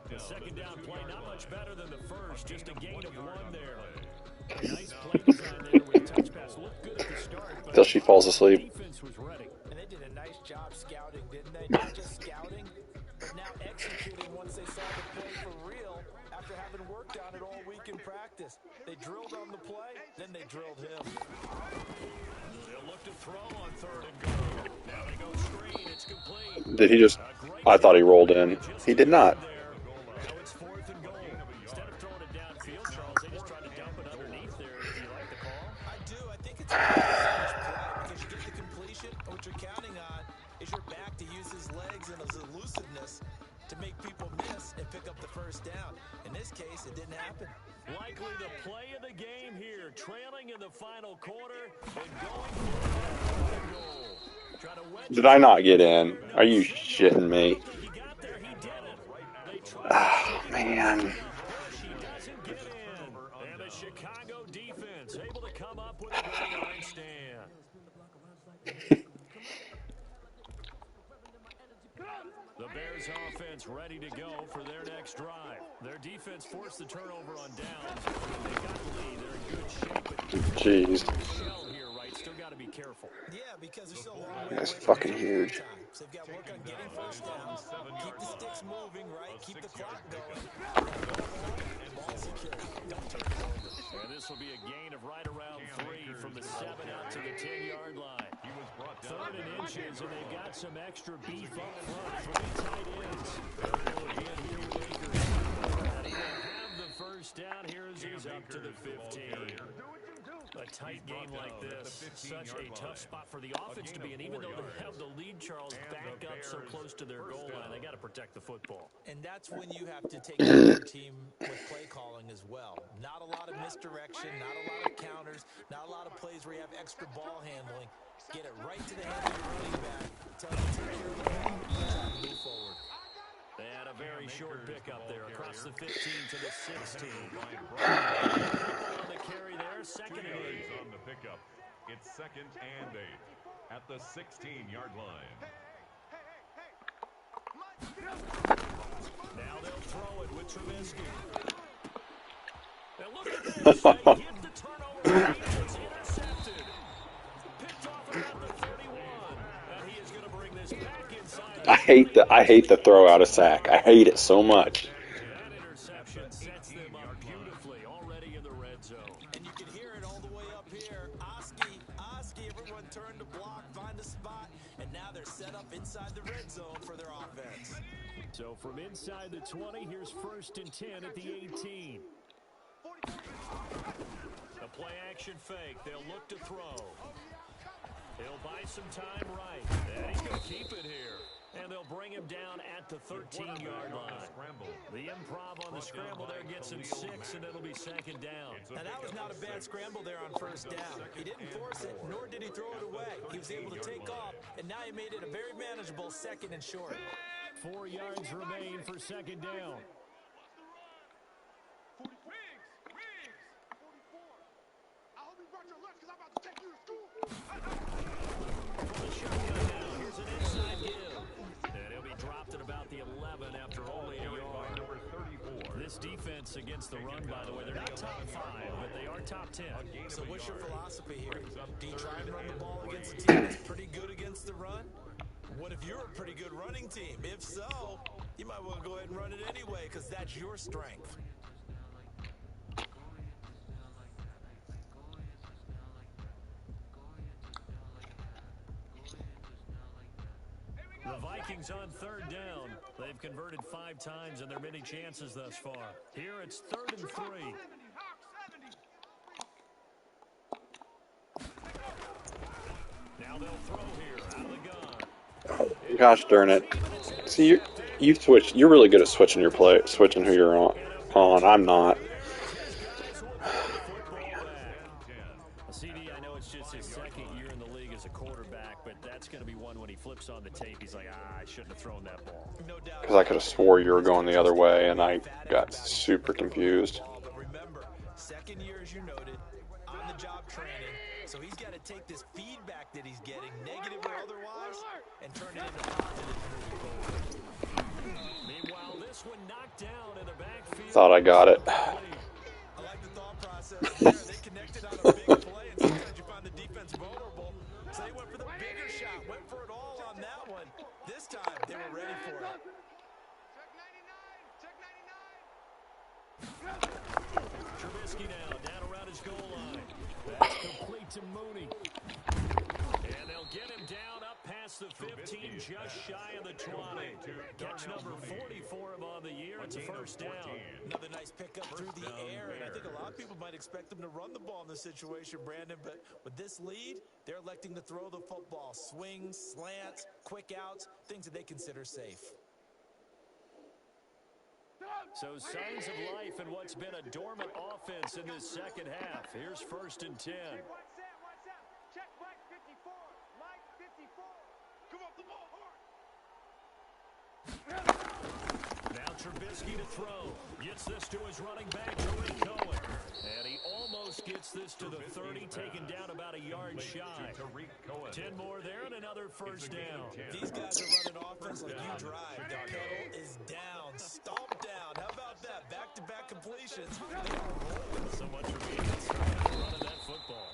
The second down play, not much better than the first, just a gain of 1 there. Nice play design there with a touch pass. Looked good at the start, but Till she falls asleep. defense was ready. And they did a nice job scouting, didn't they? Not just scouting, but now executing once they saw the play for real after having worked on it all week in practice. They drilled on the play, then they drilled him. They'll look to throw on third and goal. Now they go screen. It's complete. Did he just... I thought he rolled in. He did not. Now it's fourth and goal. Instead of throwing it downfield, Charles, they just tried to dump it underneath there. Do you like the call? I do. I think it's a percentage play because you get the completion. And what you're counting on is your back to use his legs and his elusiveness to make people miss and pick up the first down. In this case, it didn't happen. Likely the play of the game here, trailing in the final quarter and going for that goal. Try to wedge Did I not get in? Are you shitting me? He got there, he did it. They tried Oh, man. she doesn't get in. And the Chicago defense able to come up with a goal line stand. The Bears offense ready to go for their next drive. Their defense forced the turnover on downs. They got the lead. They're in good shape. But Jeez. shell here, right? Still got to be careful. Yeah, because they're still a long way That's away fucking from huge. time. So they've got to work on getting first downs, keep the sticks moving, right? Keep the clock going. Ball secure. Don't turn it over. And this will be a gain of right around 3 from the 7 out to the 10-yard line. Third and inches, and they've got some extra beef up front. 3 tight ends. They'll go again here with Akers. Ready to have the first down. Here as he's up to the 15. A tight game like this, such a tough spot for the offense to be in. Even though they have the lead, Charles, back up so close to their goal line, they got to protect the football. And that's when you have to take care of your team with play calling as well. Not a lot of misdirection, not a lot of counters, not a lot of plays where you have extra ball handling. Get it right to the hand of your running back. Tell him to take care of the ball. Time to move forward. They had a very short pickup there across the 15 to the 16. On the carry there, second and 8. On the pickup. It's second and 8 at the 16-yard line. Now they'll throw it with Trubisky. And look at this. They get the turnover. It's intercepted. Picked off about the 31. And he is going to bring this back inside. I hate the throw out of sack. I hate it so much. That interception sets them up beautifully already in the red zone. And you can hear it all the way up here. Oski, everyone turned to block, find a spot, and now they're set up inside the red zone for their offense. So from inside the 20, here's first and 10 at the 18. A play action fake. They'll look to throw. He'll buy some time right. And he's going to keep it here. And they'll bring him down at the 13-yard line. The improv on the scramble there gets him 6, and it'll be second down. Now, that was not a bad scramble there on first down. He didn't force it, nor did he throw it away. He was able to take off, and now he made it a very manageable 2nd and short. 4 yards remain for second down. I hope you brought your lunch because I'm about to take you to school. The shotgun now. Here's an inside give. And he'll be dropped at about the 11 after only a yard. Number 34. This defense against the run, by the way, they're not top 5, but they are top 10. So what's your philosophy here? Do you try and run the ball against a team that's pretty good against the run? What if you're a pretty good running team? If so, you might want to go ahead and run it anyway because that's your strength. The Vikings on 3rd down. They've converted 5 times in their many chances thus far. Here it's 3rd and 3. Now they'll throw here out of the gun. Gosh darn it! See, you switch. You're really good at switching your play, switching who you're on. I'm not. CD, I know it's just his 2nd year in the league as a quarterback, but that's going to be one when he flips on the tape. He's like, I shouldn't have thrown that ball. No doubt. Because I could have swore you were going the other way, and I got super confused. But remember, 2nd year, as you noted, on-the-job training. So he's got to take this feedback that he's getting, negative or otherwise, and turn it into positive moving forward. Meanwhile, this one knocked down in the backfield. Thought I got it. I like the thought process there. They connected on a big play, and sometimes you find the defense vulnerable. So they went for the bigger shot, went for it all on that one. This time, they were ready for it. Check 99. Check 99. Trubisky now down around his goal line. That's complete to Mooney. And they'll get him down up past the 15, just shy of the 20. Catch number 40 for him on the year. It's a first down. Another nice pickup through the air, and I think a lot of people might expect them to run the ball in this situation, Brandon, but with this lead, they're electing to throw the football. Swings, slants, quick outs, things that they consider safe. So signs of life in what's been a dormant offense in this second half. Here's 1st and 10. What's that? Check Mike 54. Mike 54. Come up the ball hard. Now Trubisky to throw. Gets this to his running back, Tariq Cohen. And he almost gets this to the 30, taken down about a yard shy. 10 more there and another first down. These guys are running offense like you drive. The pedal is down, stomped down. How about that? Back-to-back completions. So much for being running that football.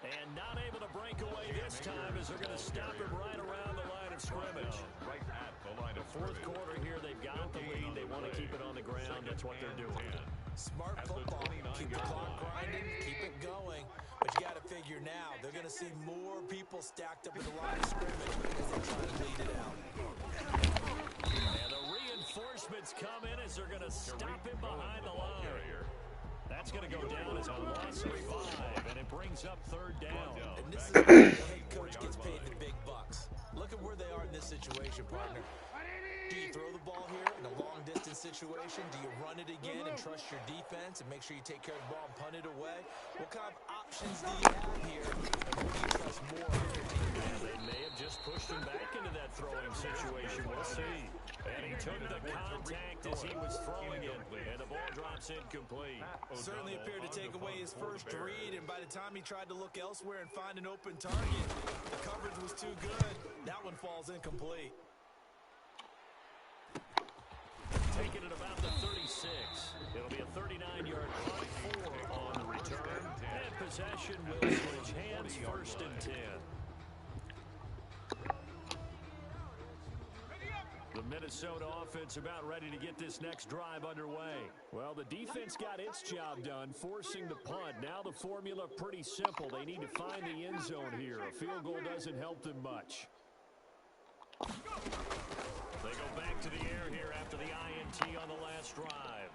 And not able to break away this time as they're going to stop him right around the line of scrimmage. Right at the line of Fourth quarter here, they've got the lead. They want to keep it on the ground. That's what they're doing. Smart football. Keep the clock grinding, keep it going. But you got to figure now, they're going to see more people stacked up at the line of scrimmage as they try to lead it out. And the reinforcements come in as they're going to stop him behind the line. That's going to go down as a loss of 5, and it brings up 3rd down. And this is where the head coach gets paid the big bucks. Look at where they are in this situation, partner. Do you throw the ball here in a long-distance situation? Do you run it again and trust your defense and make sure you take care of the ball and punt it away? What kind of options do you have here, and who do you trust more of your team? They may have just pushed him back into that throwing situation. We'll see. And he took the contact as he was throwing it, and the ball drops incomplete. Certainly appeared to take away his first read, and by the time he tried to look elsewhere and find an open target, the coverage was too good. That one falls incomplete. Taking it about the 36. It'll be a 39-yard punt, 4 on the return. And possession will switch hands, 1st and 10. The Minnesota offense about ready to get this next drive underway. Well, the defense got its job done, forcing the punt. Now the formula pretty simple. They need to find the end zone here. A field goal doesn't help them much. They go back to the air here after the INT on the last drive.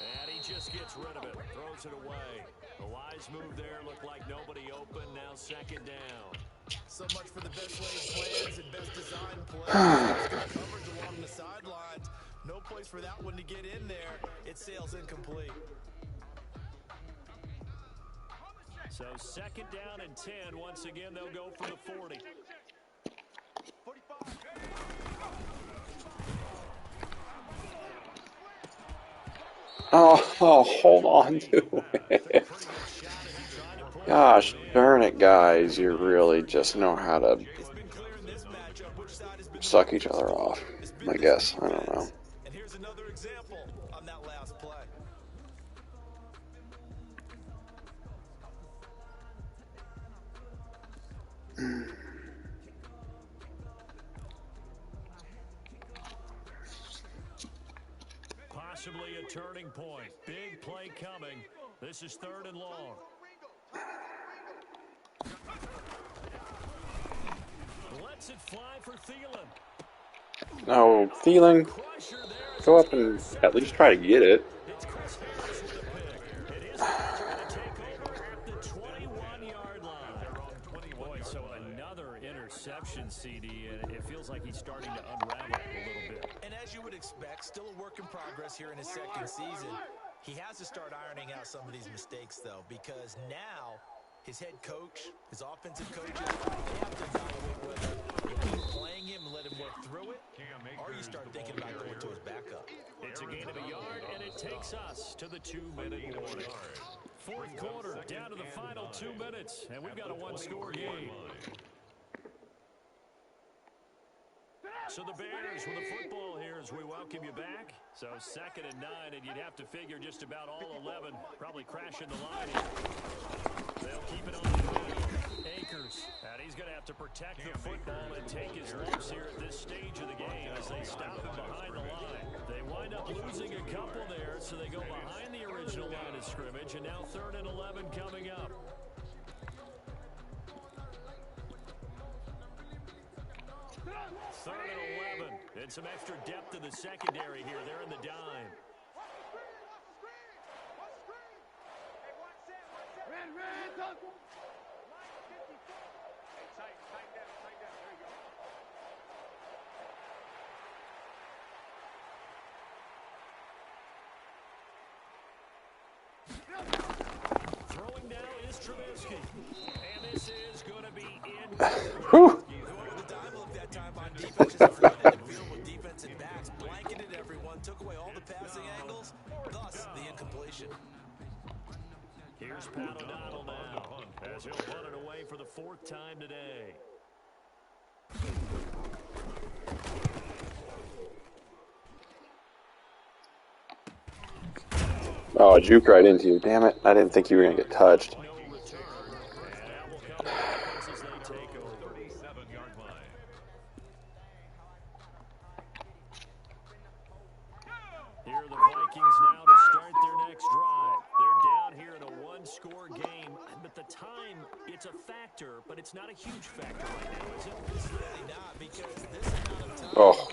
And he just gets rid of it, throws it away. The wise move there, looked like nobody open, now 2nd down. So much for the best laid plans and best design plays. There's good coverage along the sidelines. No place for that one to get in there. It sails incomplete. So second down and 10. Once again, they'll go from the 40. 45. Oh, hold on to it. Gosh darn it, guys. You really just know how to It's been clear in this matchup which side has been the suck better each other team. off. It's been I this guess. I don't know. defense. And here's another example on that last play. Possibly a turning point. Big play coming. This is third and long. Lets it fly for Thielen. No, Thielen, Crusher there as go it's up and at intercepted. least try to get it. It's Chris Harris with the pick. And his guys are going to take over at the 21-yard line. Boy, so another interception, CD, and it feels like he's starting to unravel a little bit. And as you would expect, still a work in progress here in his second season. He has to start ironing out some of these mistakes, though, because now his head coach, his offensive coaches, they have to evaluate whether you keep playing him and let him work through it, or you start thinking about going to his backup. It's a gain of a yard, and it takes us to the 2-minute warning. Fourth quarter, down to the final 2 minutes, and we've got a one-score game. So the Bears with the football here as we welcome you back. So second and 9, and you'd have to figure just about all 11 probably crashing the line here. They'll keep it on the field. Akers, and he's going to have to protect the football and take his lumps here at this stage of the game as they stop him behind the line. They wind up losing a couple there, so they go behind the original line of scrimmage, and now third and 11 coming up. Third and 11. And some extra depth in the secondary here. They're in the dime. Throwing now is Trubisky. And this is going to be in. Whew. The dime look that time on defense, just flooded the field with defensive backs, blanketed everyone, took away all the passing angles, thus the incompletion. Here's Pat O'Donnell now as he'll punt it away for the fourth time today. Oh, I juked right into you. Damn it. I didn't think you were going to get touched. No return. And that will come back as they take over. 37-yard line. Here are the Vikings now to start their next drive. They're down here in a one-score game, but the time, it's a factor, but it's not a huge factor right now, is it? It's really not, because this amount of time Oh,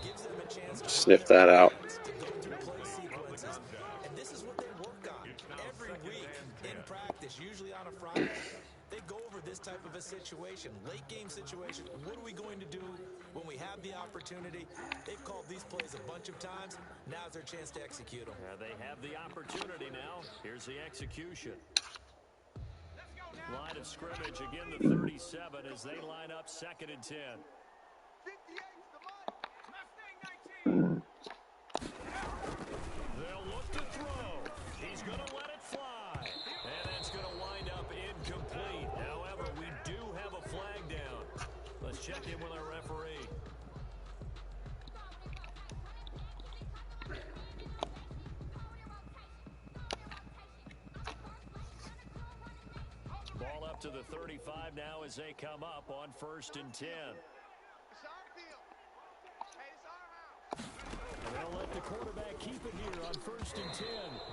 gives them a chance to sniff that out. to go through play sequences. And this is what they work on every week in practice, usually on a Friday. They go over this type of a situation, late game situation. What are we going to do when we have the opportunity? They've called these plays a bunch of times. Now's their chance to execute them. They have the opportunity now. Here's the execution. Line of scrimmage, again the 37 as they line up second and 10. 58's the mark. Mustang 19. They'll look to throw. He's going to let it fly. And it's going to wind up incomplete. However, we do have a flag down. Let's check in with our referee. Ball up to the 35 now as they come up on first and 10. It's our deal. Hey, it's our house. And they'll let the quarterback keep it here on first and 10.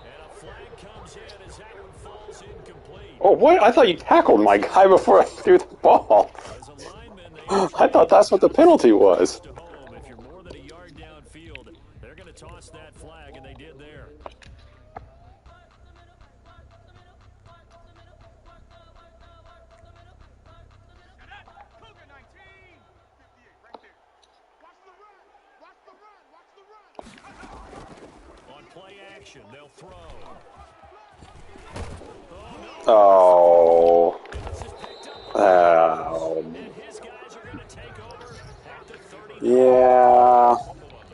And a flag comes in as that one falls incomplete. Oh, what? I thought you tackled my guy before I threw the ball. As a lineman, they I thought that's what the penalty was. to home. If you're more than a yard downfield, they're going to toss that flag, and they did there. action. They'll throw. Oh. This is picked up. Oh. And his guys are going to take over at the 39. Yeah.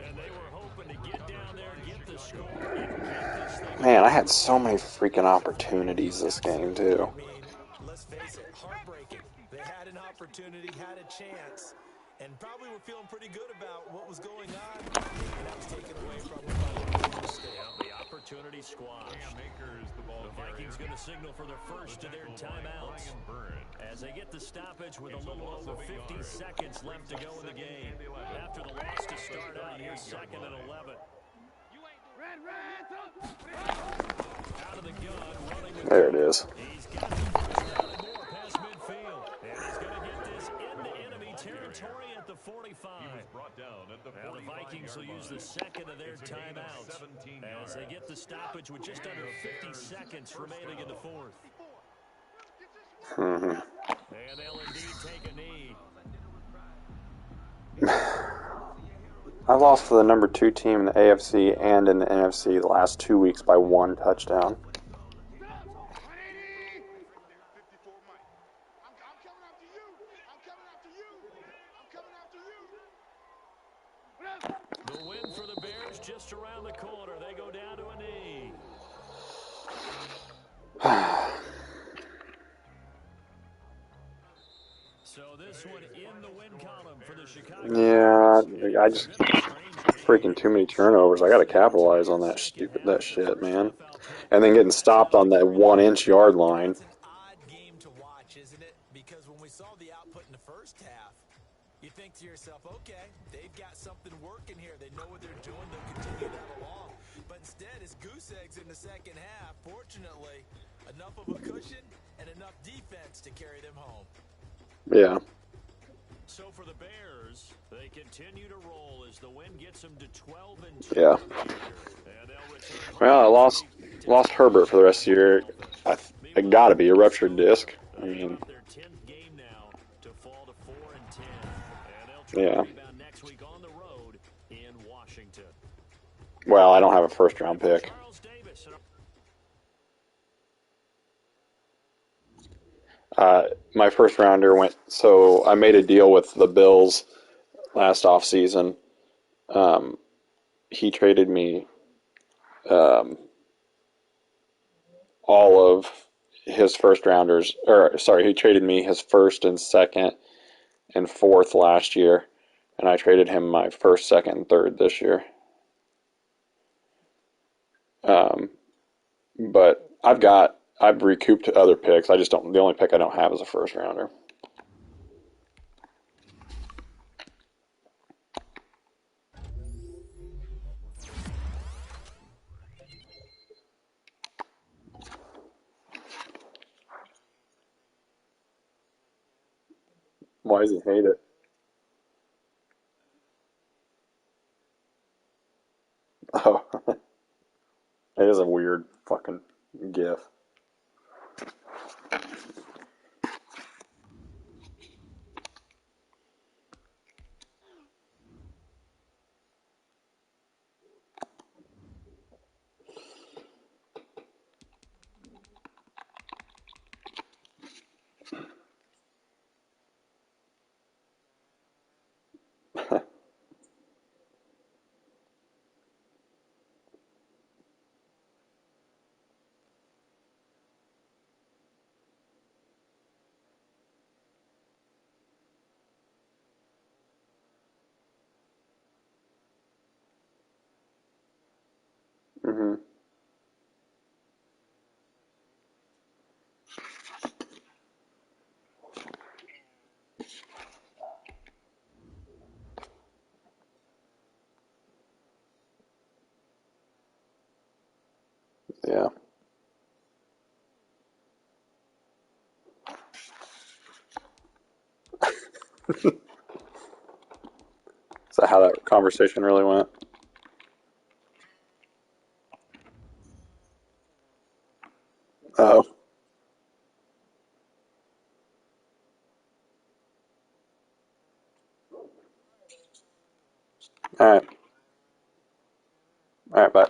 And they were hoping to get down there, get the score, and get this thing Man, I away. had so many freaking opportunities this game, Absolutely. too. I mean, let's face it, heartbreaking. They had an opportunity, had a chance, and probably were feeling pretty good about what was going on, and that was taken away from them by one little mistake. Yeah, the opportunity squashed. The Vikings going to signal for the first of their timeouts as they get the stoppage with a little over 50 seconds left to go in the game. After the loss to start out, here's 2nd and 11. Out of the gun, running with There it is. He's got the first down and more past midfield. And he's going to get this into enemy territory at the 45. Now the Vikings will use the second of their timeouts as they get the stoppage with just under 50 seconds remaining in the fourth. Mm-hmm. And they'll indeed take a knee. I lost to the number 2 team in the AFC and in the NFC the last 2 weeks by 1 touchdown. The win for the Bears just around the corner. They go down to a knee. So this one in the win column for the Chicago Bears. Yeah, I just freaking too many turnovers. I got to capitalize on that shit, man. And then getting stopped on that 1-inch yard line. It's an odd game to watch, isn't it? Because when we saw the output in the first half, you think to yourself, okay, they've got something working here. They know what they're doing. They'll continue that along. But instead, it's goose eggs in the second half. Fortunately, enough of a cushion and enough defense to carry them home. Yeah. So for the Bears, they continue to roll as the win gets them to 12 and 2. Yeah. Well, I lost Herbert for the rest of the year. I got to be a ruptured disc. I mean, Their 10th game now to fall to 4 and 10. And they'll try to rebound next week on the road in Washington. Well, I don't have a first-round pick. Charles Davis. My first rounder went, so I made a deal with the Bills last offseason. He traded me all of his first rounders, he traded me his first and second and fourth last year, and I traded him my first, second, and third this year. But I've recouped other picks. The only pick I don't have is a first rounder. Why does he hate it? Oh, it is a weird fucking gif. Mm-hmm. Yeah. Is that how that conversation really went? Oh. All right. All right, bye.